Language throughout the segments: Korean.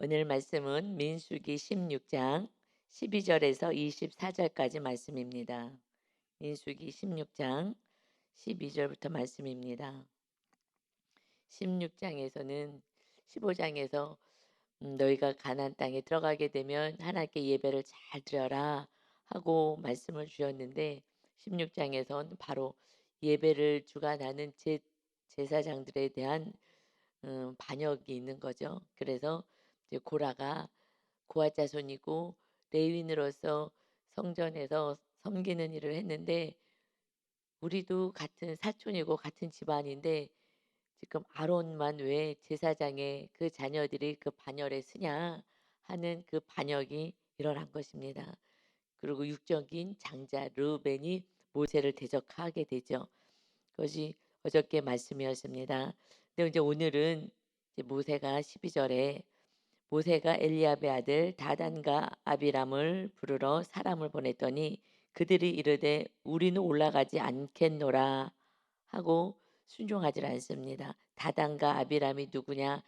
오늘 말씀은 민수기 16장 12절에서 24절까지 말씀입니다. 민수기 16장 12절부터 말씀입니다. 16장에서는 15장에서 너희가 가나안 땅에 들어가게 되면 하나님께 예배를 잘 드려라 하고 말씀을 주셨는데 16장에선 바로 예배를 주관하는 제사장들에 대한 반역이 있는 거죠. 그래서 이제 고라가 고아 자손이고 레위인으로서 성전에서 섬기는 일을 했는데 우리도 같은 사촌이고 같은 집안인데 지금 아론만 왜 제사장의 그 자녀들이 그 반열에 쓰냐 하는 그 반역이 일어난 것입니다. 그리고 육적인 장자 르우벤이 모세를 대적하게 되죠. 그것이 어저께 말씀이었습니다. 근데 이제 오늘은 이제 모세가 12절에 모세가 엘리압의 아들 다단과 아비람을 부르러 사람을 보냈더니 그들이 이르되 우리는 올라가지 않겠노라 하고 순종하지 않습니다. 다단과 아비람이 누구냐?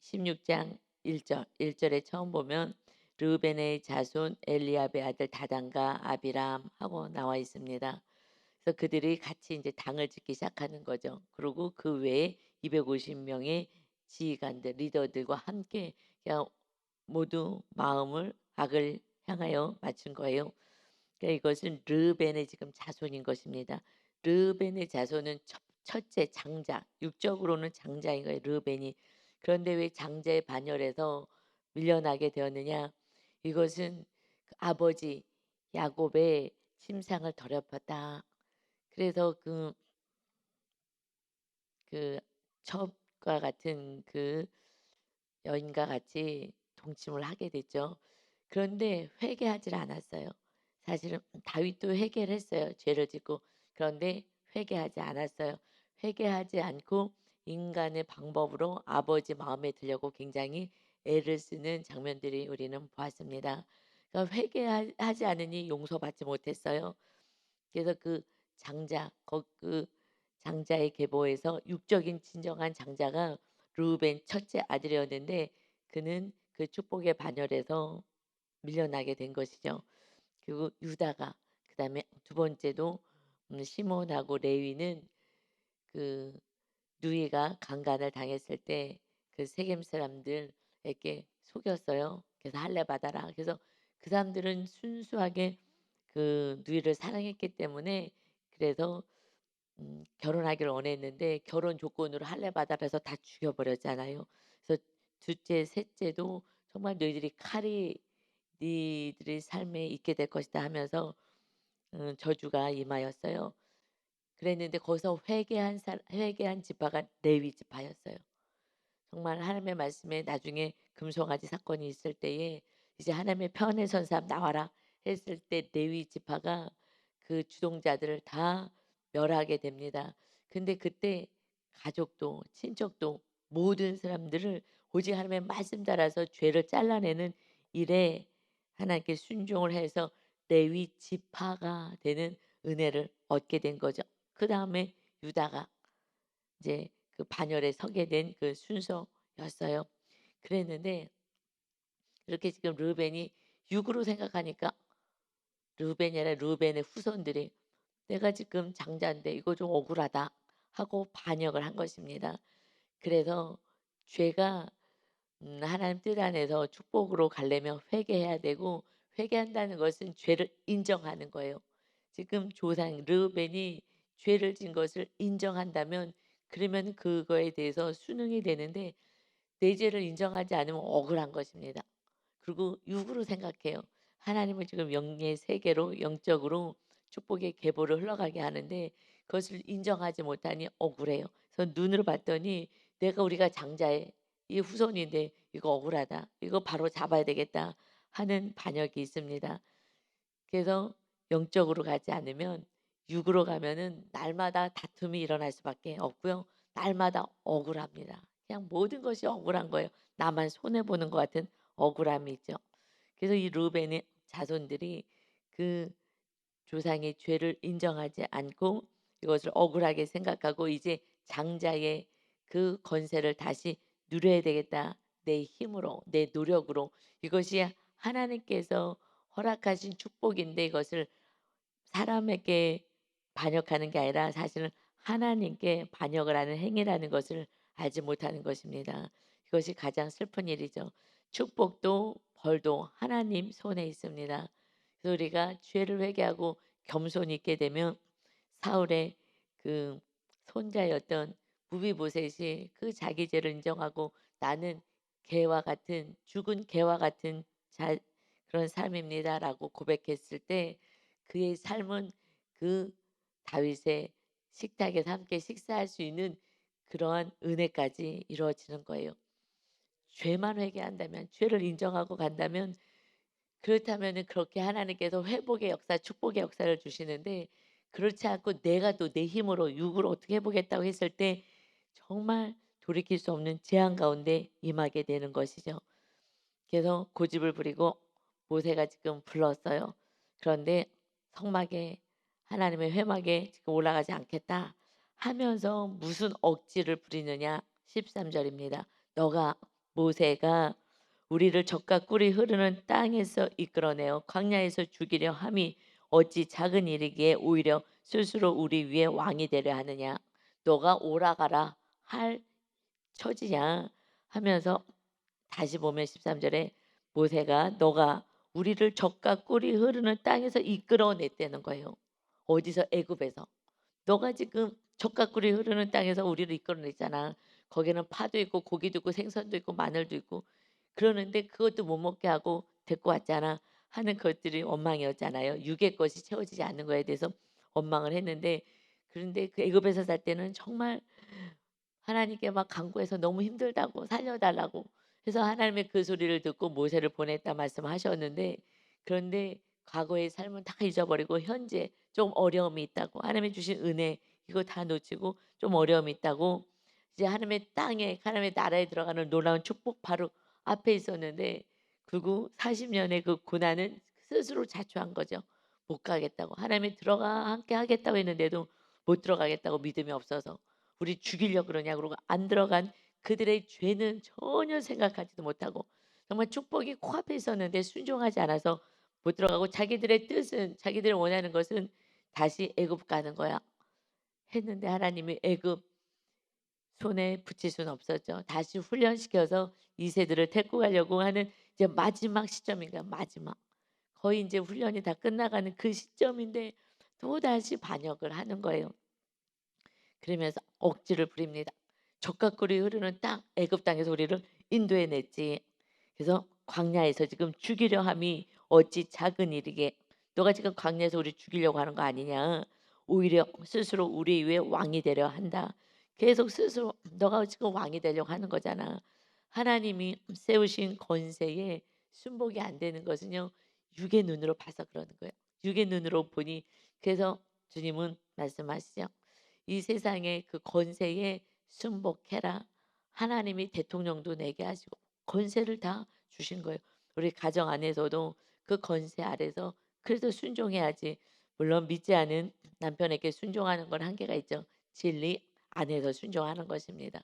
16장 1절에 처음 보면 르우벤의 자손 엘리압의 아들 다단과 아비람 하고 나와 있습니다. 그래서 그들이 같이 이제 당을 짓기 시작하는 거죠. 그리고 그 외에 250명의 지휘관들, 리더들과 함께 그냥 모두 마음을 악을 향하여 맞춘 거예요. 그러니까 이것은 르벤의 지금 자손인 것입니다. 르벤의 자손은 첫째 장자, 육적으로는 장자인 거예요. 르벤이. 그런데 왜 장자의 반열에서 밀려나게 되었느냐? 이것은 그 아버지 야곱의 침상을 더럽혔다. 그래서 그 첩과 같은 그 여인과 같이 동침을 하게 됐죠. 그런데 회개하지 않았어요. 사실은 다윗도 회개를 했어요. 죄를 짓고. 그런데 회개하지 않았어요. 회개하지 않고 인간의 방법으로 아버지 마음에 들려고 굉장히 애를 쓰는 장면들이 우리는 보았습니다. 그러니까 회개하지 않으니 용서받지 못했어요. 그래서 그 그 장자의 계보에서 육적인 진정한 장자가 르우벤 첫째 아들이었는데 그는 그 축복의 반열에서 밀려나게 된 것이죠. 그리고 유다가 그다음에 두 번째도 시몬하고 레위는 그 누이가 강간을 당했을 때 그 세겜 사람들에게 속였어요. 그래서 할례 받아라. 그래서 그 사람들은 순수하게 그 누이를 사랑했기 때문에 그래서 결혼하기를 원했는데 결혼 조건으로 할례 받아라 해서 다 죽여 버렸잖아요. 그래서 둘째, 셋째도 정말 "너희들이 칼이 니들의 삶에 있게 될 것이다." 하면서 저주가 임하였어요. 그랬는데 거기서 회개한 지파가 레위 지파였어요. 정말 하나님의 말씀에 나중에 금송아지 사건이 있을 때에 이제 "하나님의 편에 선 사람 나와라." 했을 때 레위 지파가 그 주동자들을 다 멸하게 됩니다. 근데 그때 가족도 친척도 모든 사람들을 오직 하나님의 말씀 따라서 죄를 잘라내는 일에 하나님께 순종을 해서 레위 지파가 되는 은혜를 얻게 된 거죠. 그다음에 유다가 이제 그 반열에 서게 된 그 순서였어요. 그랬는데 이렇게 지금 르벤이 육으로 생각하니까 르벤이 아니라 르벤의 후손들이 '내가 지금 장자인데 이거 좀 억울하다.' 하고 반역을 한 것입니다. 그래서 죄가 하나님 뜻 안에서 축복으로 가려면 회개해야 되고 회개한다는 것은 죄를 인정하는 거예요. 지금 조상 르우벤이 죄를 진 것을 인정한다면 그러면 그거에 대해서 순응이 되는데 내 죄를 인정하지 않으면 억울한 것입니다. 그리고 육으로 생각해요. 하나님은 지금 영의 세계로 영적으로 축복의 계보를 흘러가게 하는데 그것을 인정하지 못하니 억울해요. 그래서 눈으로 봤더니 내가 우리가 장자의 이 후손인데 이거 억울하다. 이거 바로 잡아야 되겠다 하는 반역이 있습니다. 그래서 영적으로 가지 않으면 육으로 가면은 날마다 다툼이 일어날 수밖에 없고요. 날마다 억울합니다. 그냥 모든 것이 억울한 거예요. 나만 손해 보는 것 같은 억울함이 있죠. 그래서 이 루벤의 자손들이 그 조상의 죄를 인정하지 않고 이것을 억울하게 생각하고 이제 장자의 그 권세를 다시 누려야 되겠다. 내 힘으로 내 노력으로 이것이 하나님께서 허락하신 축복인데 이것을 사람에게 반역하는 게 아니라 사실은 하나님께 반역을 하는 행위라는 것을 알지 못하는 것입니다. 이것이 가장 슬픈 일이죠. 축복도 벌도 하나님 손에 있습니다. 그래서 우리가 죄를 회개하고 겸손히 있게 되면 사울의 그 손자였던 무비보셋이 그 자기 죄를 인정하고 나는 개와 같은 죽은 개와 같은 그런 삶입니다라고 고백했을 때 그의 삶은 그 다윗의 식탁에서 함께 식사할 수 있는 그러한 은혜까지 이루어지는 거예요. 죄만 회개한다면 죄를 인정하고 간다면 그렇다면은 그렇게 하나님께서 회복의 역사, 축복의 역사를 주시는데 그렇지 않고 내가 또 내 힘으로 육으로 어떻게 해 보겠다고 했을 때 정말 돌이킬 수 없는 재앙 가운데 임하게 되는 것이죠. 그래서 고집을 부리고 모세가 지금 불렀어요. 그런데 성막에 하나님의 회막에 지금 올라가지 않겠다 하면서 무슨 억지를 부리느냐 13절입니다. 너가 모세가 우리를 적과 꿀이 흐르는 땅에서 이끌어내어 광야에서 죽이려 함이 어찌 작은 일이기에 오히려 스스로 우리 위에 왕이 되려 하느냐. 너가 오라가라 할 처지냐 하면서 다시 보면 13절에 모세가 너가 우리를 적과 꿀이 흐르는 땅에서 이끌어냈다는 거예요. 어디서? 애굽에서. 너가 지금 적과 꿀이 흐르는 땅에서 우리를 이끌어냈잖아. 거기는 파도 있고 고기도 있고 생선도 있고 마늘도 있고 그러는데 그것도 못 먹게 하고 데리고 왔잖아 하는 것들이 원망이었잖아요. 육의 것이 채워지지 않는 거에 대해서 원망을 했는데 그런데 그 애굽에서 살 때는 정말 하나님께 막 간구해서 너무 힘들다고 살려달라고 해서 하나님의 그 소리를 듣고 모세를 보냈다 말씀하셨는데 그런데 과거의 삶은 다 잊어버리고 현재 좀 어려움이 있다고 하나님이 주신 은혜 이거 다 놓치고 좀 어려움이 있다고 이제 하나님의 땅에 하나님의 나라에 들어가는 놀라운 축복 바로 앞에 있었는데 그리고 40년의 그 고난은 스스로 자초한 거죠. 못 가겠다고 하나님이 들어가 함께 하겠다고 했는데도 못 들어가겠다고 믿음이 없어서 우리 죽이려고 그러냐 그러고 안 들어간 그들의 죄는 전혀 생각하지도 못하고 정말 축복이 코앞에 있었는데 순종하지 않아서 못 들어가고 자기들의 뜻은 자기들이 원하는 것은 다시 애굽 가는 거야 했는데 하나님이 애굽 손에 붙일 수는 없었죠. 다시 훈련시켜서 이 세대를 데리고 가려고 하는 이제 마지막 시점인가 마지막 거의 이제 훈련이 다 끝나가는 그 시점인데 또다시 반역을 하는 거예요. 그러면서 억지를 부립니다. 적과 꿀이 흐르는 땅 애굽 땅에서 우리를 인도해 냈지. 그래서 광야에서 지금 죽이려 함이 어찌 작은 일이게 너가 지금 광야에서 우리 죽이려고 하는 거 아니냐. 오히려 스스로 우리 위에 왕이 되려 한다. 계속 스스로 너가 지금 왕이 되려고 하는 거잖아. 하나님이 세우신 권세에 순복이 안 되는 것은요. 육의 눈으로 봐서 그러는 거예요. 육의 눈으로 보니 그래서 주님은 말씀하시죠. 이 세상의 그 권세에 순복해라. 하나님이 대통령도 내게 하시고 권세를 다 주신 거예요. 우리 가정 안에서도 그 권세 아래서 그래서 순종해야지. 물론 믿지 않은 남편에게 순종하는 건 한계가 있죠. 진리 안에서 순종하는 것입니다.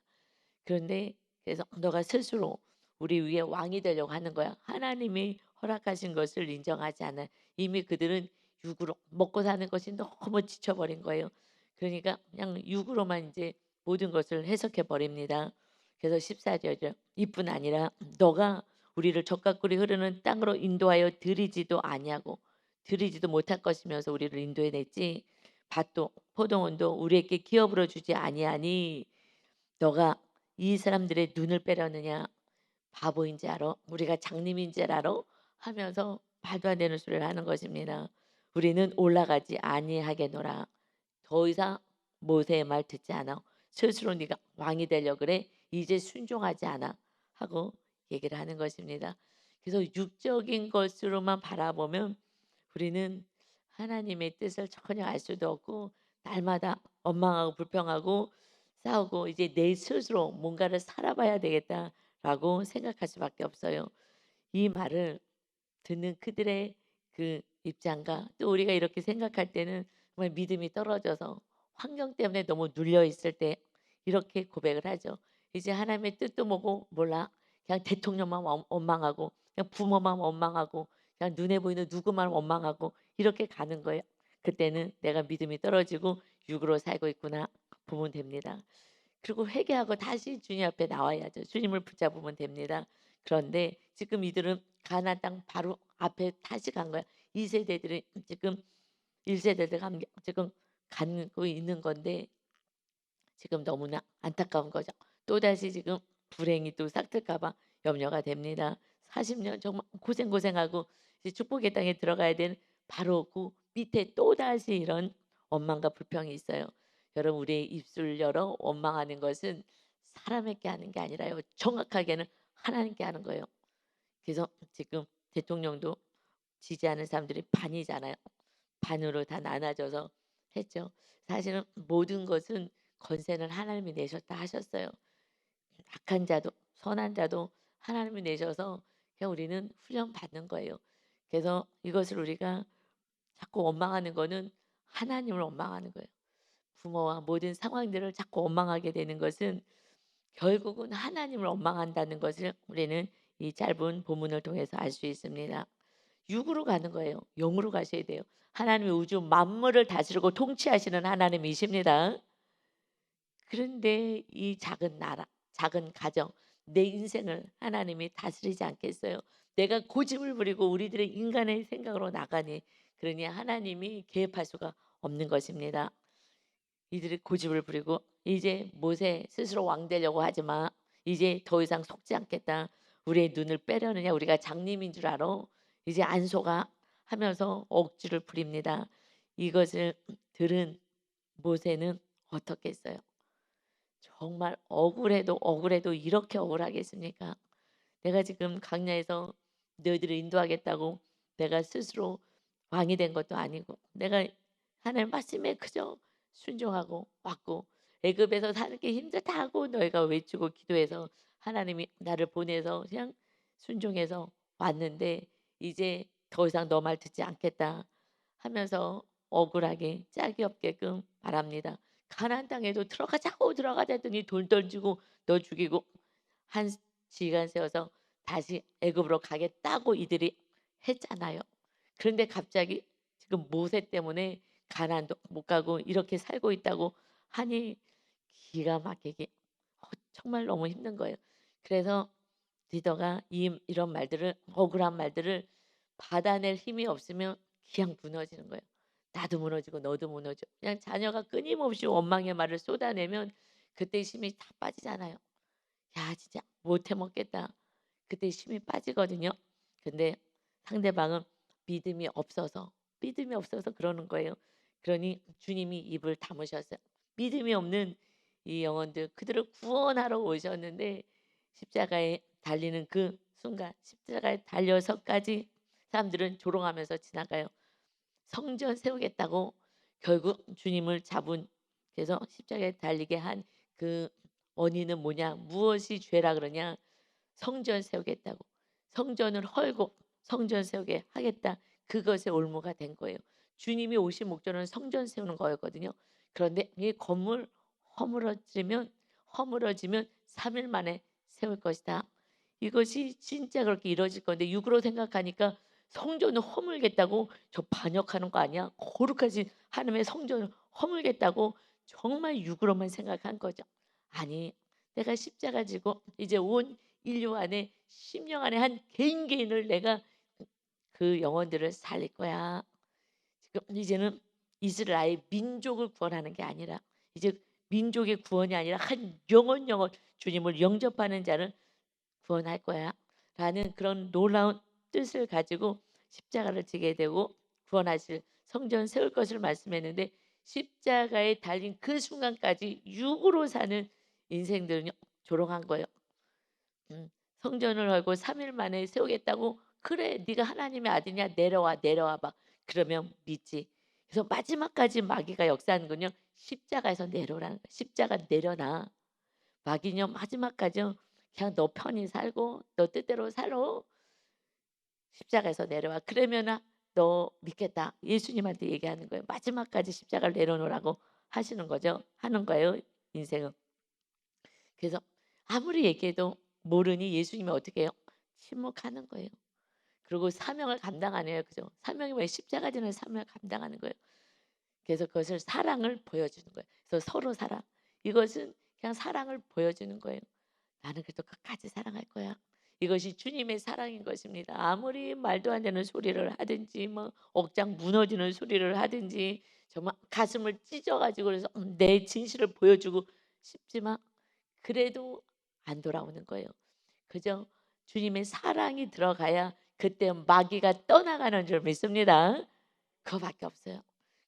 그런데 그래서 너가 스스로 우리 위에 왕이 되려고 하는 거야. 하나님이 허락하신 것을 인정하지 않아. 이미 그들은 육으로 먹고 사는 것이 너무 지쳐버린 거예요. 그러니까 그냥 육으로만 이제 모든 것을 해석해 버립니다. 그래서 14절이요. 이뿐 아니라 너가 우리를 적과 꿀이 흐르는 땅으로 인도하여 들이지도 아니하고 들이지도 못할 것이면서 우리를 인도해 냈지. 밭도 포도원도 우리에게 기업으로 주지 아니하니 너가 이 사람들의 눈을 빼려느냐 바보인지 알아? 우리가 장님인지 알아? 하면서 말도 안 되는 소리를 하는 것입니다. 우리는 올라가지 아니하게노라. 더 이상 모세의 말 듣지 않아. 스스로 네가 왕이 되려 그래. 이제 순종하지 않아. 하고 얘기를 하는 것입니다. 그래서 육적인 것으로만 바라보면 우리는 하나님의 뜻을 전혀 알 수도 없고 날마다 원망하고 불평하고 싸우고 이제 내 스스로 뭔가를 살아봐야 되겠다라고 생각할 수밖에 없어요. 이 말을 듣는 그들의 그 입장과 또 우리가 이렇게 생각할 때는 정말 믿음이 떨어져서 환경 때문에 너무 눌려 있을 때 이렇게 고백을 하죠. 이제 하나님의 뜻도 뭐고 몰라. 그냥 대통령만 원망하고 그냥 부모만 원망하고 그냥 눈에 보이는 누구만 원망하고 이렇게 가는 거예요. 그때는 '내가 믿음이 떨어지고 육으로 살고 있구나.' 보면 됩니다. 그리고 회개하고 다시 주님 앞에 나와야죠. 주님을 붙잡으면 됩니다. 그런데 지금 이들은 가나안 땅 바로 앞에 다시 간 거야. 2 세대들이 지금 1 세대들 지금 가고 있는 건데 지금 너무나 안타까운 거죠. 또다시 지금 불행이 또 싹틀까 봐 염려가 됩니다. 40년 정말 고생하고 이제 축복의 땅에 들어가야 되는 바로 그 밑에 또다시 이런 원망과 불평이 있어요. 여러분 우리의 입술 열어 원망하는 것은 사람에게 하는 게 아니라요. 정확하게는 하나님께 하는 거예요. 그래서 지금 대통령도 지지하는 사람들이 반이잖아요. 반으로 다 나눠져서 했죠. 사실은 모든 것은 권세는 하나님이 내셨다 하셨어요. 악한 자도 선한 자도 하나님이 내셔서 그냥 우리는 훈련 받는 거예요. 그래서 이것을 우리가 자꾸 원망하는 거는 하나님을 원망하는 거예요. 부모와 모든 상황들을 자꾸 원망하게 되는 것은 결국은 하나님을 원망한다는 것을 우리는 이 짧은 본문을 통해서 알 수 있습니다. 육으로 가는 거예요. 영으로 가셔야 돼요. 하나님이 우주 만물을 다스리고 통치하시는 하나님이십니다. 그런데 이 작은 나라, 작은 가정, 내 인생을 하나님이 다스리지 않겠어요? 내가 고집을 부리고 우리들의 인간의 생각으로 나가니 그러니 하나님이 개입할 수가 없는 것입니다. 이들이 고집을 부리고 이제 모세 스스로 왕 되려고 하지 마. 이제 더 이상 속지 않겠다. 우리의 눈을 빼려느냐? 우리가 장님인 줄 알아? 이제 안 속아 하면서 억지를 부립니다. 이것을 들은 모세는 어떻게 했어요? 정말 억울해도 이렇게 억울하겠습니까? 내가 지금 강야에서 너희들을 인도하겠다고 내가 스스로 왕이 된 것도 아니고 내가 하나님 말씀에 그저 순종하고 왔고 애굽에서 사는 게 힘들다 하고 너희가 외치고 기도해서 하나님이 나를 보내서 그냥 순종해서 왔는데 이제 더 이상 너 말 듣지 않겠다 하면서 억울하게 짝이 없게끔 말합니다. 가나안 땅에도 들어가자 했더니 돌 던지고 너 죽이고 한 지간 세워서 다시 애굽으로 가겠다고 이들이 했잖아요. 그런데 갑자기 지금 모세 때문에 가나안도 못 가고 이렇게 살고 있다고 하니 기가 막히게 정말 너무 힘든 거예요. 그래서 리더가 이런 말들을 억울한 말들을 받아낼 힘이 없으면 그냥 무너지는 거예요. 나도 무너지고 너도 무너져. 그냥 자녀가 끊임없이 원망의 말을 쏟아내면 그때 힘이 다 빠지잖아요. 야 진짜 못 해 먹겠다. 그때 힘이 빠지거든요. 근데 상대방은 믿음이 없어서 그러는 거예요. 그러니 주님이 입을 다무셨어요. 믿음이 없는 이 영혼들 그들을 구원하러 오셨는데 십자가에 달리는 그 순간 십자가에 달려서까지 사람들은 조롱하면서 지나가요. 성전 세우겠다고 결국 주님을 잡은 그래서 십자가에 달리게 한 그 원인은 뭐냐? 무엇이 죄라 그러냐? 성전 세우겠다고. 성전을 헐고 성전 세우게 하겠다. 그것의 올무가 된 거예요. 주님이 오신 목적은 성전 세우는 거였거든요. 그런데 이 건물 허물어지면 허물어지면 3일 만에 세울 것이다. 이것이 진짜 그렇게 이루어질 건데 육으로 생각하니까 성전을 허물겠다고 저 반역하는 거 아니야? 거룩하신 하나님의 성전을 허물겠다고 정말 육으로만 생각한 거죠. 아니, 내가 십자가 지고 이제 온 인류 안에 심령 안에 한 개인을 내가 그 영혼들을 살릴 거야. 지금 이제는 이스라엘 민족을 구원하는 게 아니라 이제 민족의 구원이 아니라 한 영혼 주님을 영접하는 자를 구원할 거야. 라는 그런 놀라운 뜻을 가지고 십자가를 지게 되고 구원하실 성전 세울 것을 말씀했는데 십자가에 달린 그 순간까지 육으로 사는 인생들은 조롱한 거예요. 성전을 헐고 3일 만에 세우겠다고 "그래 네가 하나님의 아들이냐 내려와 봐." 그러면 믿지. 그래서 마지막까지 마귀가 역사하는군요. 십자가에서 내려오라는 거야. 십자가 내려놔. 마귀는요 마지막까지요 그냥 너 편히 살고 너 뜻대로 살아. 십자가에서 내려와. 그러면은 너 믿겠다. 예수님한테 얘기하는 거예요. 마지막까지 십자가를 내려놓으라고 하시는 거죠. 하는 거예요, 인생은. 그래서 아무리 얘기해도 모르니 예수님이 어떻게 해요? 침묵하는 거예요. 그리고 사명을 감당하네요. 그죠? 사명이 왜 십자가 지는 사명을 감당하는 거예요. 그래서 그것을 사랑을 보여주는 거예요. 그래서 서로 사랑. 이것은 그냥 사랑을 보여주는 거예요. 나는 그래도 끝까지 사랑할 거야. 이것이 주님의 사랑인 것입니다. 아무리 말도 안 되는 소리를 하든지 뭐 억장 무너지는 소리를 하든지 정말 가슴을 찢어 가지고 그래서 내 진실을 보여주고 싶지만 그래도 안 돌아오는 거예요. 그죠? 주님의 사랑이 들어가야 그때 마귀가 떠나가는 줄 믿습니다. 그거밖에 없어요.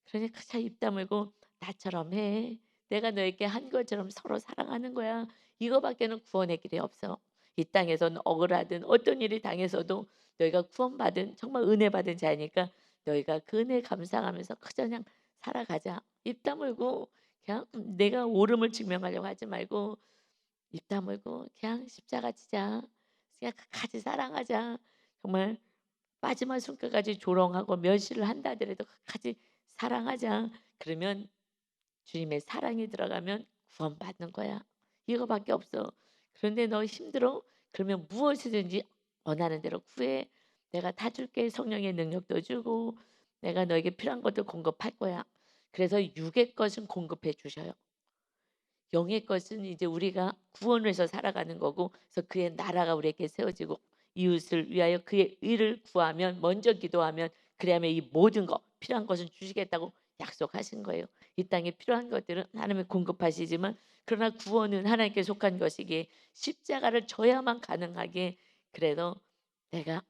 그러니까 자 입 다물고 "나처럼 해. 내가 너에게 한 것처럼 서로 사랑하는 거야." 이거밖에는 구원의 길이 없어. 이 땅에서는 억울하든 어떤 일이 당해서도 너희가 구원받은 정말 은혜 받은 자니까 너희가 그 은혜 감상하면서 그저 그냥 살아가자. 입 다물고 그냥 내가 옳음을 증명하려고 하지 말고 입 다물고 그냥 십자가 지자. 그냥 끝까지 사랑하자. 정말 마지막 손끝까지 조롱하고 멸시를 한다 하더라도 끝까지 사랑하자. 그러면 주님의 사랑이 들어가면 구원받는 거야. 이거밖에 없어. 그런데 너 힘들어? 그러면 무엇이든지 원하는 대로 구해. 내가 다 줄게. 성령의 능력도 주고 내가 너에게 필요한 것도 공급할 거야. 그래서 육의 것은 공급해 주셔요. 영의 것은 이제 우리가 구원을 해서 살아가는 거고 그래서 그의 나라가 우리에게 세워지고 이웃을 위하여 그의 의를 구하면 먼저 기도하면 그리하면 이 모든 것 필요한 것은 주시겠다고 약속하신 거예요. 이 땅에 필요한 것들은 하나님이 공급하시지만 그러나 구원은 하나님께 속한 것이기에 십자가를 져야만 가능하기에 그래도 내가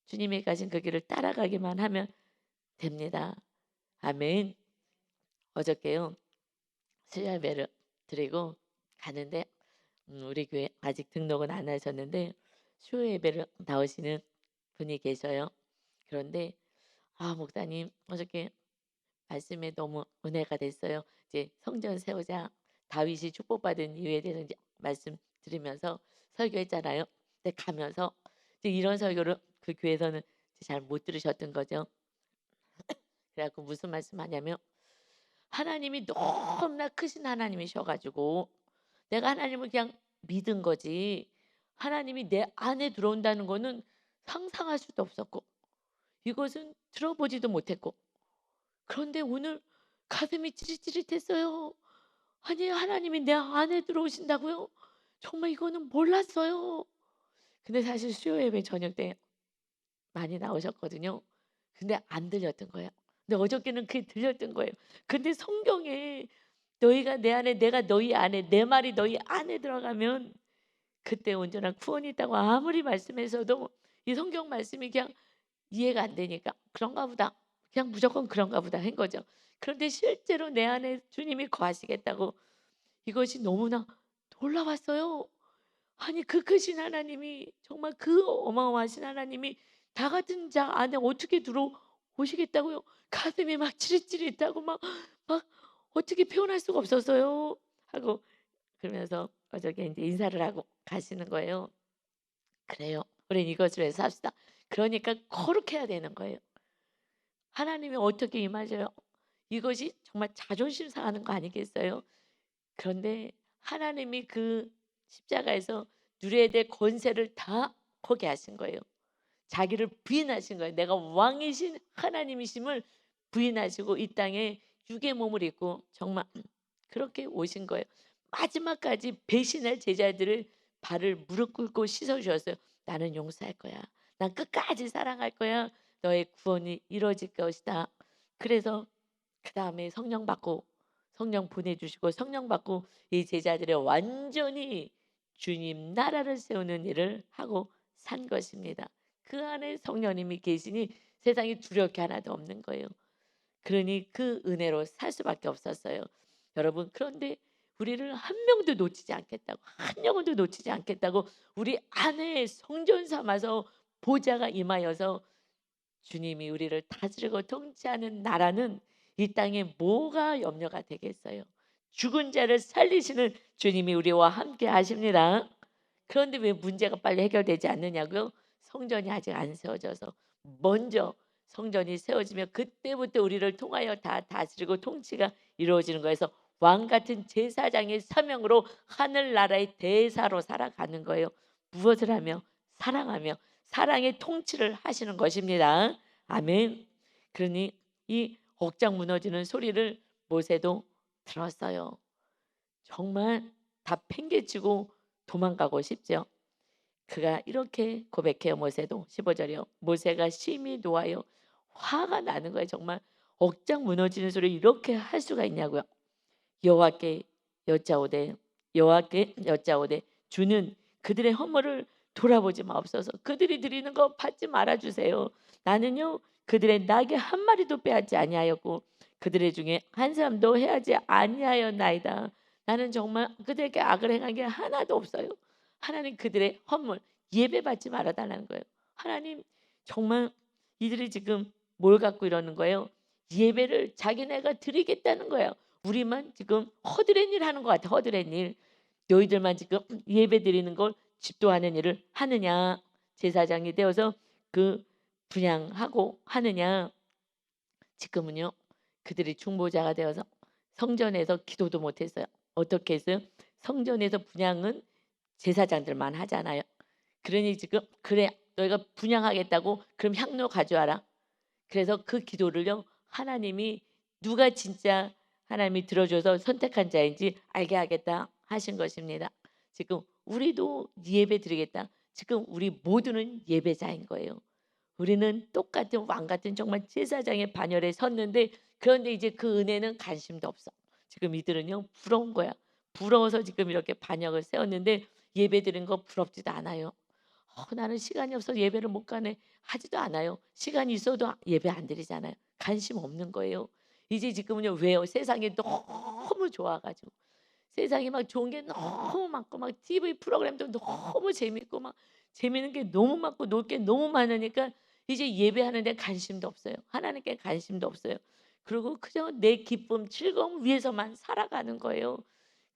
주님이 가신 그 길을 따라가기만 하면 됩니다. 아멘. 어저께요. 수요 예배를 드리고 가는데 우리 교회 아직 등록은 안 하셨는데 수요 예배를 나오시는 분이 계셔요. 그런데 "아 목사님 어저께 말씀에 너무 은혜가 됐어요. 이제 성전 세우자. 다윗이 축복받은 이유에 대해서 이제 말씀드리면서 설교했잖아요. 근데 가면서 이제 이런 설교를 그 교회에서는 잘 못 들으셨던 거죠. 그래 갖고 무슨 말씀하냐면 하나님이 너무나 크신 하나님이셔 가지고 내가 하나님을 그냥 믿은 거지 하나님이 내 안에 들어온다는 거는 상상할 수도 없었고 이것은 들어보지도 못했고 그런데 오늘 가슴이 찌릿찌릿했어요. 아니 하나님이 내 안에 들어오신다고요? 정말 이거는 몰랐어요. 근데 사실 수요 예배 저녁 때 많이 나오셨거든요. 근데 안 들렸던 거예요. 근데 어저께는 그게 들렸던 거예요. 근데 성경에 너희가 내 안에 내가 너희 안에 내 말이 너희 안에 들어가면 그때 온전한 구원이 있다고 아무리 말씀해서도 이 성경 말씀이 그냥 이해가 안 되니까 '그런가 보다. 그냥 무조건 그런가 보다.' 한 거죠. 그런데 실제로 내 안에 주님이 거하시겠다고 이것이 너무나 놀라웠어요. 아니 그 크신 하나님이 정말 그 어마어마하신 하나님이 나 같은 자 안에 어떻게 들어오시겠다고요. 가슴이 막 찌릿찌릿하고 막 어떻게 표현할 수가 없었어요. 하고 그러면서 어저께 인제 인사를 하고 가시는 거예요. "그래요. 우린 이것을 위해서 삽시다." 그러니까 거룩해야 되는 거예요. 하나님이 어떻게 임하셔요? 이것이 정말 자존심 상하는 거 아니겠어요? 그런데 하나님이 그 십자가에서 누려야 될 권세를 다 포기하신 거예요. 자기를 부인하신 거예요. 내가 왕이신 하나님이심을 부인하시고 이 땅에 육의 몸을 입고 정말 그렇게 오신 거예요. 마지막까지 배신할 제자들을 발을 무릎 꿇고 씻어 주셨어요. "나는 용서할 거야. 난 끝까지 사랑할 거야. 너의 구원이 이루어질 것이다." 그래서 그다음에 성령 받고 성령 보내 주시고 성령 받고 이 제자들의 완전히 주님 나라를 세우는 일을 하고 산 것입니다. 그 안에 성령님이 계시니 세상이 두려울 게 하나도 없는 거예요. 그러니 그 은혜로 살 수밖에 없었어요. 여러분 그런데 우리를 한 명도 놓치지 않겠다고 한 영혼도 놓치지 않겠다고 우리 안에 성전 삼아서 보좌가 임하여서 주님이 우리를 다스리고 통치하는 나라는 이 땅에 뭐가 염려가 되겠어요. 죽은 자를 살리시는 주님이 우리와 함께 하십니다. 그런데 왜 문제가 빨리 해결되지 않느냐고요? 성전이 아직 안 세워져서 먼저 성전이 세워지면 그때부터 우리를 통하여 다 다스리고 통치가 이루어지는 거에서 왕 같은 제사장의 사명으로 하늘나라의 대사로 살아가는 거예요. 무엇을 하며? 사랑하며 사랑의 통치를 하시는 것입니다. 아멘. 그러니 이 억장 무너지는 소리를 모세도 들었어요. 정말 다 팽개치고 도망가고 싶죠. 그가 이렇게 고백해요. 모세도 15절이요. 모세가 심히 노하여 화가 나는 거예요. 정말 억장 무너지는 소리 이렇게 할 수가 있냐고요. 여호와께 여짜오되 여호와께 여짜오되 주는 그들의 허물을 돌아보지 마옵소서. 그들이 드리는 거 받지 말아 주세요. 나는요 그들의 낙에 한 마리도 빼앗지 아니하였고 그들의 중에 한 사람도 해하지 아니하였나이다. 나는 정말 그들에게 악을 행한 게 하나도 없어요. 하나님 그들의 허물 예배 받지 말아 달라는 거예요. 하나님 정말 이들이 지금 뭘 갖고 이러는 거예요? 예배를 자기네가 드리겠다는 거예요. 우리만 지금 허드렛 일 하는 것 같아. 허드렛 일. 너희들만 지금 예배 드리는 걸 집도하는 일을 하느냐. 제사장이 되어서 그 분양하고 하느냐. 지금은요. 그들이 중보자가 되어서 성전에서 기도도 못했어요. 어떻게 했어요? 성전에서 분양은 제사장들만 하잖아요. 그러니 지금 그래 너희가 분양하겠다고 그럼 향로 가져와라. 그래서 그 기도를요. 하나님이 누가 진짜 하나님이 들어줘서 선택한 자인지 알게 하겠다 하신 것입니다. 지금 우리도 예배 드리겠다. 지금 우리 모두는 예배자인 거예요. 우리는 똑같은 왕 같은 정말 제사장의 반열에 섰는데 그런데 이제 그 은혜는 관심도 없어. 지금 이들은요 부러운 거야. 부러워서 지금 이렇게 반역을 세웠는데 예배 드린 거 부럽지도 않아요. 나는 시간이 없어서 예배를 못 가네 하지도 않아요. 시간이 있어도 예배 안 드리잖아요. 관심 없는 거예요. 이제 지금은요 왜요? 세상이 너무 좋아가지고 세상이 막 좋은 게 너무 많고 막 TV 프로그램도 너무 재밌고 막 재밌는 게 너무 많고 놀 게 너무 많으니까 이제 예배하는데 관심도 없어요. 하나님께 관심도 없어요. 그리고 그저 내 기쁨, 즐거움 위해서만 살아가는 거예요.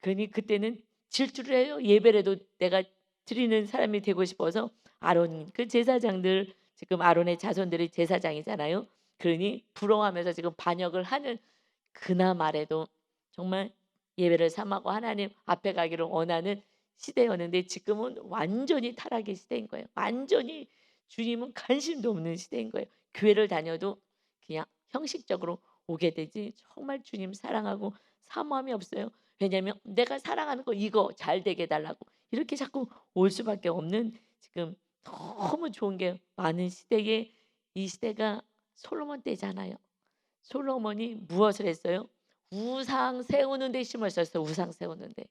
그러니 그때는 질투를 해요. 예배라도 내가 드리는 사람이 되고 싶어서 아론 그 제사장들 지금 아론의 자손들이 제사장이잖아요. 그러니 부러워하면서 지금 반역을 하는 그나마래도 정말 예배를 삼하고 하나님 앞에 가기를 원하는 시대였는데 지금은 완전히 타락의 시대인 거예요. 완전히 주님은 관심도 없는 시대인 거예요. 교회를 다녀도 그냥 형식적으로 오게 되지 정말 주님 사랑하고 사모함이 없어요. 왜냐하면 내가 사랑하는 거 이거 잘 되게 해달라고 이렇게 자꾸 올 수밖에 없는 지금 너무 좋은 게 많은 시대에 이 시대가 솔로몬 때잖아요. 솔로몬이 무엇을 했어요? 우상 세우는 데 힘을 썼어요. 우상 세우는 데.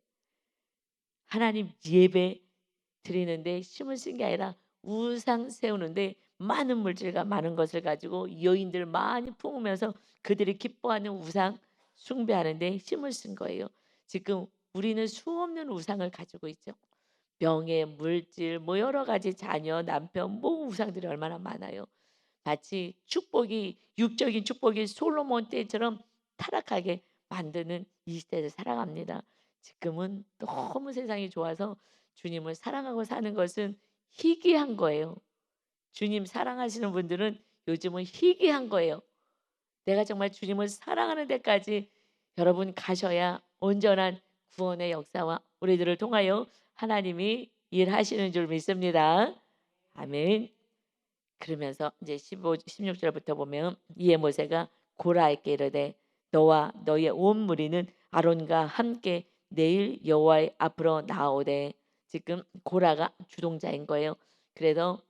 하나님 예배 드리는데 힘을 쓴 게 아니라 우상 세우는데 많은 물질과 많은 것을 가지고 여인들 많이 품으면서 그들이 기뻐하는 우상 숭배하는데 힘을 쓴 거예요. 지금 우리는 수없는 우상을 가지고 있죠. 명예, 물질, 뭐 여러 가지 자녀, 남편, 뭐 우상들이 얼마나 많아요. 마치 축복이 육적인 축복이 솔로몬 때처럼 타락하게 만드는 이 시대를 살아갑니다. 지금은 너무 세상이 좋아서 주님을 사랑하고 사는 것은 희귀한 거예요. 주님 사랑하시는 분들은 요즘은 희귀한 거예요. 내가 정말 주님을 사랑하는 데까지 여러분 가셔야 온전한 구원의 역사와 우리들을 통하여 하나님이 일하시는 줄 믿습니다. 아멘. 그러면서 이제 15, 16절부터 보면 이에 모세가 고라에게 이르되 너와 너의 온 무리는 아론과 함께 내일 여호와의 앞으로 나오되 지금 고라가 주동자인 거예요. 그래서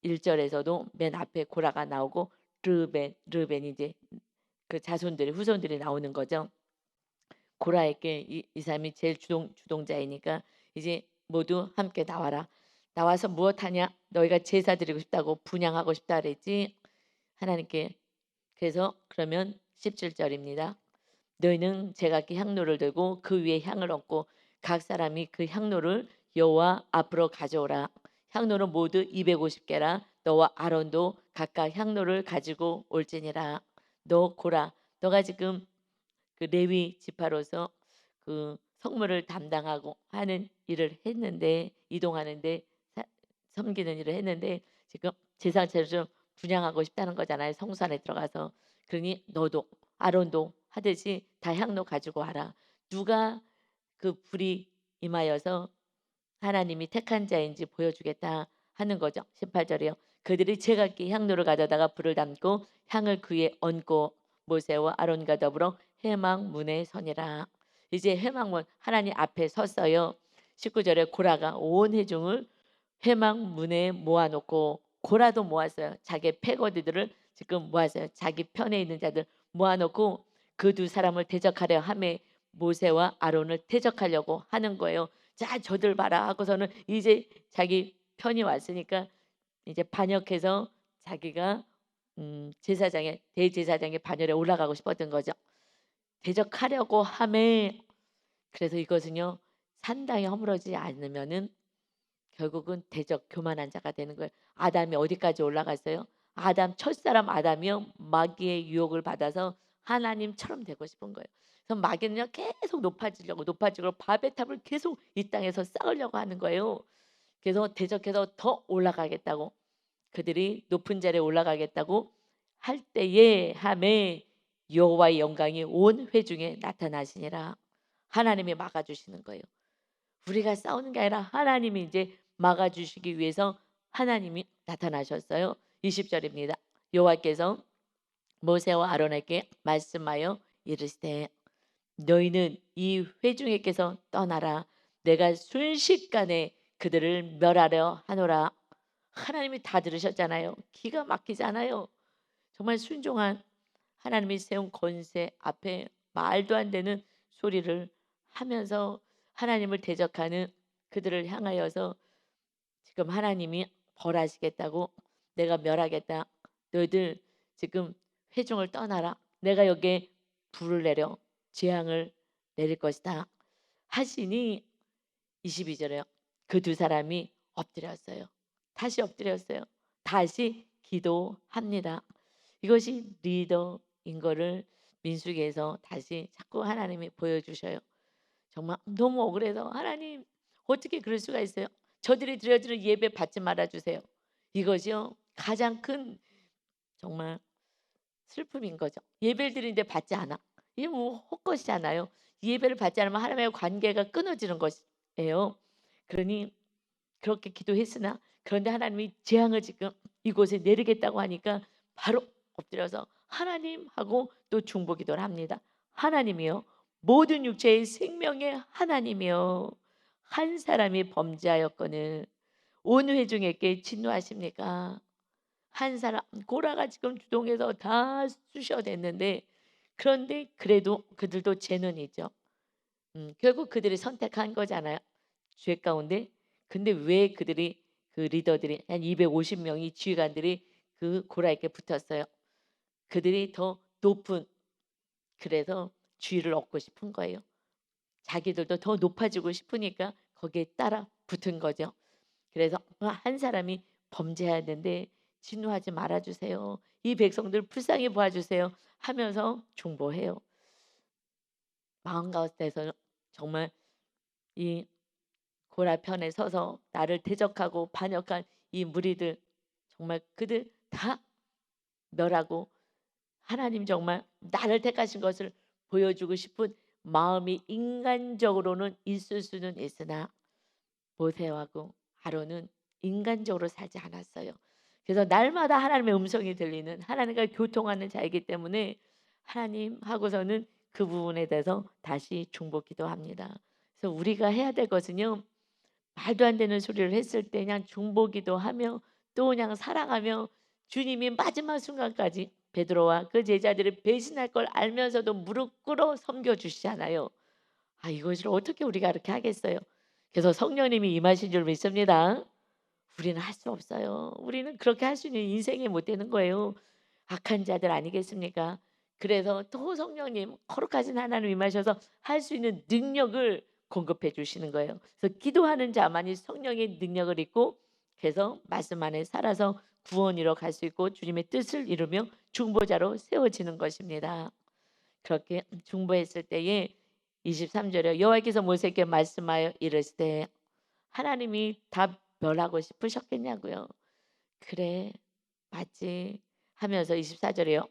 1절에서도 맨 앞에 고라가 나오고 르벤이 이제 그 자손들이 후손들이 나오는 거죠. 고라에게 이 사람이 제일 주동자이니까 이제 모두 함께 나와라. 나와서 무엇하냐? 너희가 제사 드리고 싶다고 분양하고 싶다 그랬지. 하나님께 그래서 그러면 17절입니다. 너희는 제각기 향로를 들고 그 위에 향을 얹고 각 사람이 그 향로를 여호와 앞으로 가져오라. 향로는 모두 250개라. 너와 아론도 각각 향로를 가지고 올지니라. 너 고라. 너가 지금 그 레위 지파로서 그 성물을 담당하고 하는 일을 했는데 이동하는데 섬기는 일을 했는데 지금 제사처를 좀 분양하고 싶다는 거잖아요. 성소 안에 들어가서. 그러니 너도 아론도 하듯이 다 향로 가지고 와라. 누가 그 불이 임하여서 하나님이 택한 자인지 보여주겠다 하는 거죠. 18절이요. 그들이 제각기 향로를 가져다가 불을 담고 향을 그 위에 얹고 모세와 아론과 더불어 회막 문에 서니라. 이제 회막문 하나님 앞에 섰어요. 19절에 고라가 온 회중을 회막 문에 모아놓고, 고라도 모았어요. 자기 패거리들을 지금 모았어요. 자기 편에 있는 자들 모아놓고 그 두 사람을 대적하려 함에 모세와 아론을 대적하려고 하는 거예요. 자, 저들 봐라 하고서는 이제 자기 편이 왔으니까 이제 반역해서 자기가 제사장에, 대제사장의 반열에 올라가고 싶었던 거죠. 대적하려고 함에, 그래서 이것은요, 상당히 허물어지지 않으면은 결국은 대적 교만한 자가 되는 거예요. 아담이 어디까지 올라갔어요? 아담, 첫사람 아담이요, 마귀의 유혹을 받아서 하나님처럼 되고 싶은 거예요. 그래서 마귀는요, 계속 높아지려고 바벨탑을 계속 이 땅에서 쌓으려고 하는 거예요. 그래서 대적해서 더 올라가겠다고, 그들이 높은 자리에 올라가겠다고 할 때에 함에 여호와의 영광이 온 회중에 나타나시니라. 하나님이 막아주시는 거예요. 우리가 싸우는 게 아니라 하나님이 이제 막아주시기 위해서 하나님이 나타나셨어요. 20절입니다. 여호와께서 모세와 아론에게 말씀하여 이르시되 너희는 이 회중에게서 떠나라. 내가 순식간에 그들을 멸하려 하노라. 하나님이 다 들으셨잖아요. 기가 막히잖아요. 정말 순종한 하나님이 세운 권세 앞에 말도 안 되는 소리를 하면서 하나님을 대적하는 그들을 향하여서 지금 하나님이 벌하시겠다고, 내가 멸하겠다. 너희들 지금 회중을 떠나라. 내가 여기에 불을 내려 재앙을 내릴 것이다 하시니 22절에요. 그 두 사람이 엎드렸어요. 다시 엎드렸어요. 다시 기도합니다. 이것이 리더인 거를 민수기에서 다시 자꾸 하나님이 보여주셔요. 정말 너무 억울해서 하나님 어떻게 그럴 수가 있어요? 저들이 드려지는 예배 받지 말아주세요. 이것이요 가장 큰 정말 슬픔인 거죠. 예배를 드리는데 받지 않아. 이게 뭐 헛것이잖아요. 예배를 받지 않으면 하나님의 관계가 끊어지는 것이에요. 그러니 그렇게 기도했으나, 그런데 하나님이 재앙을 지금 이곳에 내리겠다고 하니까 바로 엎드려서 하나님 하고 또 중보기도를 합니다. 하나님이요, 모든 육체의 생명의 하나님이요, 한 사람이 범죄하였거늘 온 회중에게 진노하십니까? 한 사람 고라가 지금 주동해서 다 쑤셔댔는데, 그런데 그래도 그들도 죄는 있죠. 결국 그들이 선택한 거잖아요. 죄 가운데. 근데 왜 그들이, 그 리더들이 한 250명이 지휘관들이 그 고라에게 붙었어요. 그들이 더 높은, 그래서 주의를 얻고 싶은 거예요. 자기들도 더 높아지고 싶으니까 거기에 따라 붙은 거죠. 그래서 한 사람이 범죄하는데 진노하지 말아주세요. 이 백성들 불쌍히 보아주세요 하면서 중보해요. 마음 가운데서 정말 이 고라 편에 서서 나를 대적하고 반역한 이 무리들, 정말 그들 다 멸하고 하나님 정말 나를 택하신 것을 보여주고 싶은 마음이 인간적으로는 있을 수는 있으나 모세하고 아론은 인간적으로 살지 않았어요. 그래서 날마다 하나님의 음성이 들리는, 하나님과 교통하는 자이기 때문에 하나님 하고서는 그 부분에 대해서 다시 중보 기도합니다. 그래서 우리가 해야 될 것은요, 말도 안 되는 소리를 했을 때 그냥 중보 기도하며 또 그냥 살아가며, 주님이 마지막 순간까지 베드로와 그 제자들이 배신할 걸 알면서도 무릎 꿇어 섬겨 주시잖아요. 아, 이것을 어떻게 우리가 그렇게 하겠어요? 그래서 성령님이 임하신 줄 믿습니다. 우리는 할 수 없어요. 우리는 그렇게 할 수 있는 인생이 못 되는 거예요. 악한 자들 아니겠습니까? 그래서 또 성령님, 거룩하신 하나님 임하셔서 할 수 있는 능력을 공급해 주시는 거예요. 그래서 기도하는 자만이 성령의 능력을 입고, 그래서 말씀 안에 살아서 구원 이뤄 갈 수 있고 주님의 뜻을 이루며 중보자로 세워지는 것입니다. 그렇게 중보했을 때에 23절에 여호와께서 모세에게 말씀하여 이르시되, 하나님이 다 멸하고 싶으셨겠냐고요. 그래 맞지 하면서 24절에요.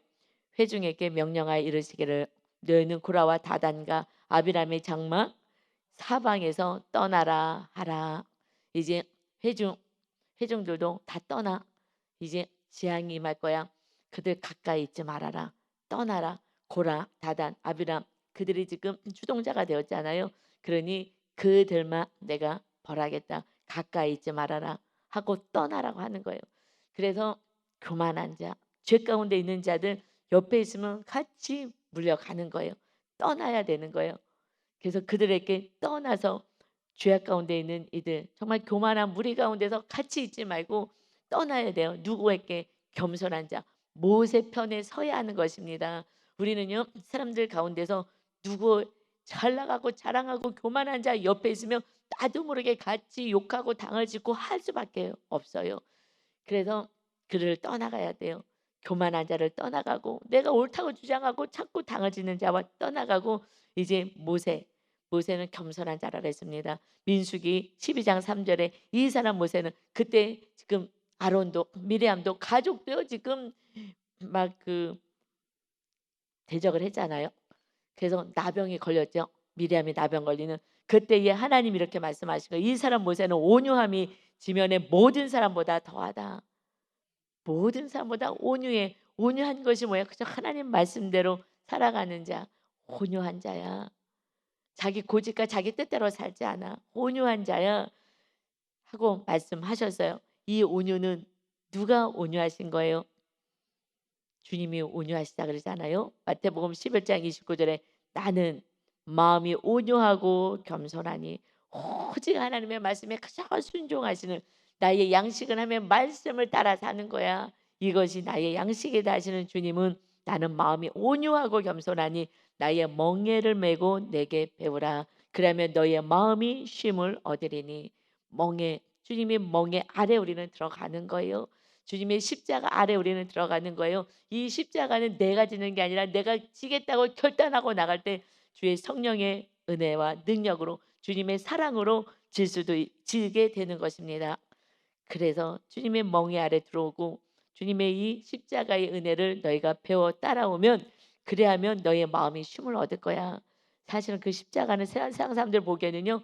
회중에게 명령하여 이르시기를 너희는 고라와 다단과 아비람의 장막 사방에서 떠나라 하라. 이제 회중 회중들도 다 떠나. 이제 재앙이 임할 거야. 그들 가까이 있지 말아라. 떠나라. 고라, 다단, 아비람 그들이 지금 주동자가 되었잖아요. 그러니 그들만 내가 벌하겠다. 가까이 있지 말아라 하고 떠나라고 하는 거예요. 그래서 교만한 자, 죄 가운데 있는 자들 옆에 있으면 같이 물려가는 거예요. 떠나야 되는 거예요. 그래서 그들에게 떠나서 죄악 가운데 있는 이들 정말 교만한 무리 가운데서 같이 있지 말고 떠나야 돼요. 누구에게? 겸손한 자 모세 편에 서야 하는 것입니다. 우리는요 사람들 가운데서 누구 잘 나가고 자랑하고 교만한 자 옆에 있으면 나도 모르게 같이 욕하고 당을 짓고 할 수밖에 없어요. 그래서 그를 떠나가야 돼요. 교만한 자를 떠나가고 내가 옳다고 주장하고 자꾸 당을 짓는 자와 떠나가고 이제 모세는 겸손한 자라 그랬습니다. 민수기 12장 3절에 이 사람 모세는 그때 지금 아론도 미리암도 가족도 지금 막 그 대적을 했잖아요. 그래서 나병이 걸렸죠. 미리암이 나병 걸리는 그때에 하나님 이렇게 말씀하신 거예요. 이 사람 모세는 온유함이 지면의 모든 사람보다 더하다. 모든 사람보다 온유한 것이 뭐야? 그저 하나님 말씀대로 살아가는 자, 온유한 자야. 자기 고집과 자기 뜻대로 살지 않아. 온유한 자야 하고 말씀하셨어요. 이 온유는 누가 온유하신 거예요? 주님이 온유하시다 그러잖아요. 마태복음 11장 29절에 나는 마음이 온유하고 겸손하니 오직 하나님의 말씀에 가장 순종하시는 나의 양식은 하면 말씀을 따라 사는 거야. 이것이 나의 양식이다 하시는 주님은 나는 마음이 온유하고 겸손하니 나의 멍에를 메고 내게 배우라. 그러면 너의 마음이 쉼을 얻으리니 멍에 주님의 멍에 아래 우리는 들어가는 거예요. 주님의 십자가 아래 우리는 들어가는 거예요. 이 십자가는 내가 지는 게 아니라 내가 지겠다고 결단하고 나갈 때 주의 성령의 은혜와 능력으로 주님의 사랑으로 지게 되는 것입니다. 그래서 주님의 멍에 아래 들어오고 주님의 이 십자가의 은혜를 너희가 배워 따라오면 그래야면 너의 마음이 쉼을 얻을 거야. 사실은 그 십자가는 세상 사람들 보기에는요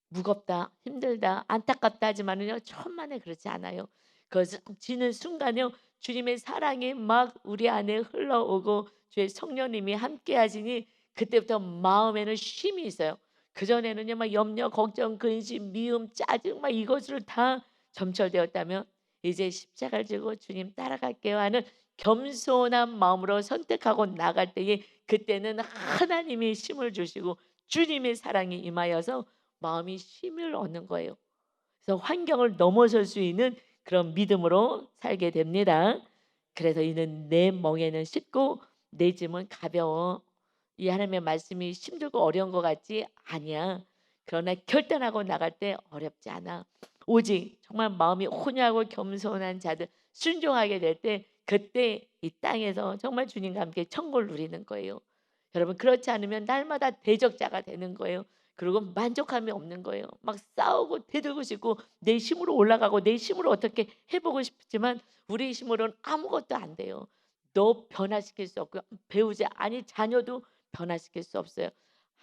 무겁다, 힘들다, 안타깝다 하지만은요 천만에 그렇지 않아요. 그것을 지는 순간요 주님의 사랑이 막 우리 안에 흘러오고 주의 성령님이 함께 하시니 그때부터 마음에는 쉼이 있어요. 그전에는요 막 염려, 걱정, 근심, 미움, 짜증 막 이것으로 다 점철되었다면 이제 십자가를 지고 주님 따라갈게요 하는 겸손한 마음으로 선택하고 나갈 때에 그때는 하나님이 힘을 주시고 주님의 사랑이 임하여서 마음이 쉼을 얻는 거예요. 그래서 환경을 넘어설 수 있는 그런 믿음으로 살게 됩니다. 그래서 이는 내 멍에는 쉽고 내 짐은 가벼워. 이 하나님의 말씀이 힘들고 어려운 것 같지 아니야. 그러나 결단하고 나갈 때 어렵지 않아. 오직 정말 마음이 온유하고 겸손한 자들 순종하게 될 때 그때 이 땅에서 정말 주님과 함께 천국을 누리는 거예요. 여러분 그렇지 않으면 날마다 대적자가 되는 거예요. 그리고 만족함이 없는 거예요. 막 싸우고 대들고 싶고 내 힘으로 올라가고 내 힘으로 어떻게 해보고 싶지만 우리 힘으로는 아무것도 안 돼요. 너 변화시킬 수 없고 배우자 아니 자녀도 변화시킬 수 없어요.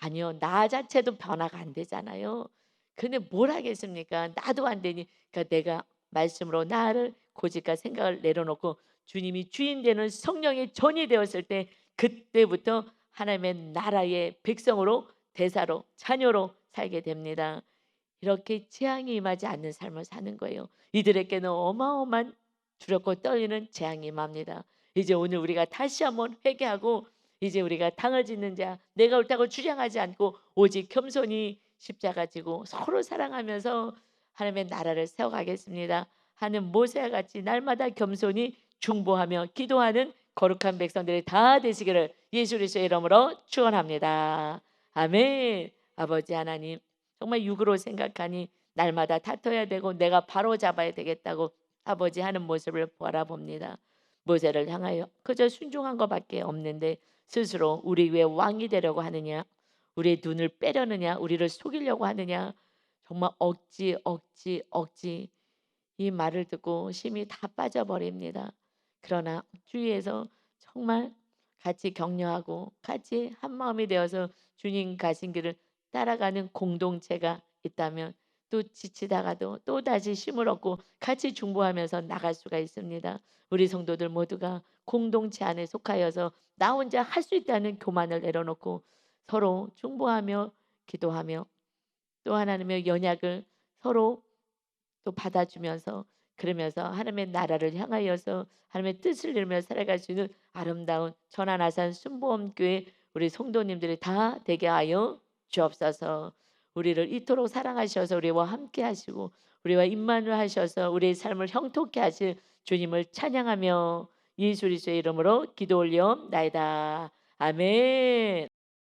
아니요 나 자체도 변화가 안 되잖아요. 근데 뭘 하겠습니까? 나도 안 되니 그러니까 내가 말씀으로 나를 고집과 생각을 내려놓고 주님이 주인 되는 성령의 전이 되었을 때 그때부터 하나님의 나라의 백성으로 대사로 자녀로 살게 됩니다. 이렇게 재앙이 임하지 않는 삶을 사는 거예요. 이들에게는 어마어마한 두렵고 떨리는 재앙이 임합니다. 이제 오늘 우리가 다시 한번 회개하고 이제 우리가 당을 짓는 자 내가 옳다고 주장하지 않고 오직 겸손히 십자가 지고 서로 사랑하면서 하나님의 나라를 세워가겠습니다 하는 모세와 같이 날마다 겸손히 중보하며 기도하는 거룩한 백성들이 다 되시기를 예수 그리스도의 이름으로 축원합니다. 아멘. 아버지 하나님 정말 육으로 생각하니 날마다 다퉈야 되고 내가 바로 잡아야 되겠다고 아버지 하는 모습을 바라봅니다. 모세를 향하여 그저 순종한 것밖에 없는데 스스로 우리 위에 왕이 되려고 하느냐 우리의 눈을 빼려느냐 우리를 속이려고 하느냐 정말 억지 이 말을 듣고 힘이 다 빠져버립니다. 그러나 주위에서 정말 같이 격려하고 같이 한 마음이 되어서 주님 가신 길을 따라가는 공동체가 있다면 또 지치다가도 또다시 힘을 얻고 같이 중보하면서 나갈 수가 있습니다. 우리 성도들 모두가 공동체 안에 속하여서 나 혼자 할 수 있다는 교만을 내려놓고 서로 중보하며 기도하며 또 하나님의 연약을 서로 또 받아주면서 그러면서 하나님의 나라를 향하여서 하나님의 뜻을 이루며 살아갈 수 있는 아름다운 천안아산 순복음교회 우리 성도님들이 다 되게 하여 주옵소서. 우리를 이토록 사랑하셔서 우리와 함께 하시고 우리와 임만을 하셔서 우리의 삶을 형통케 하실 주님을 찬양하며 예수 그리스도의 이름으로 기도 올려옵나이다. 아멘.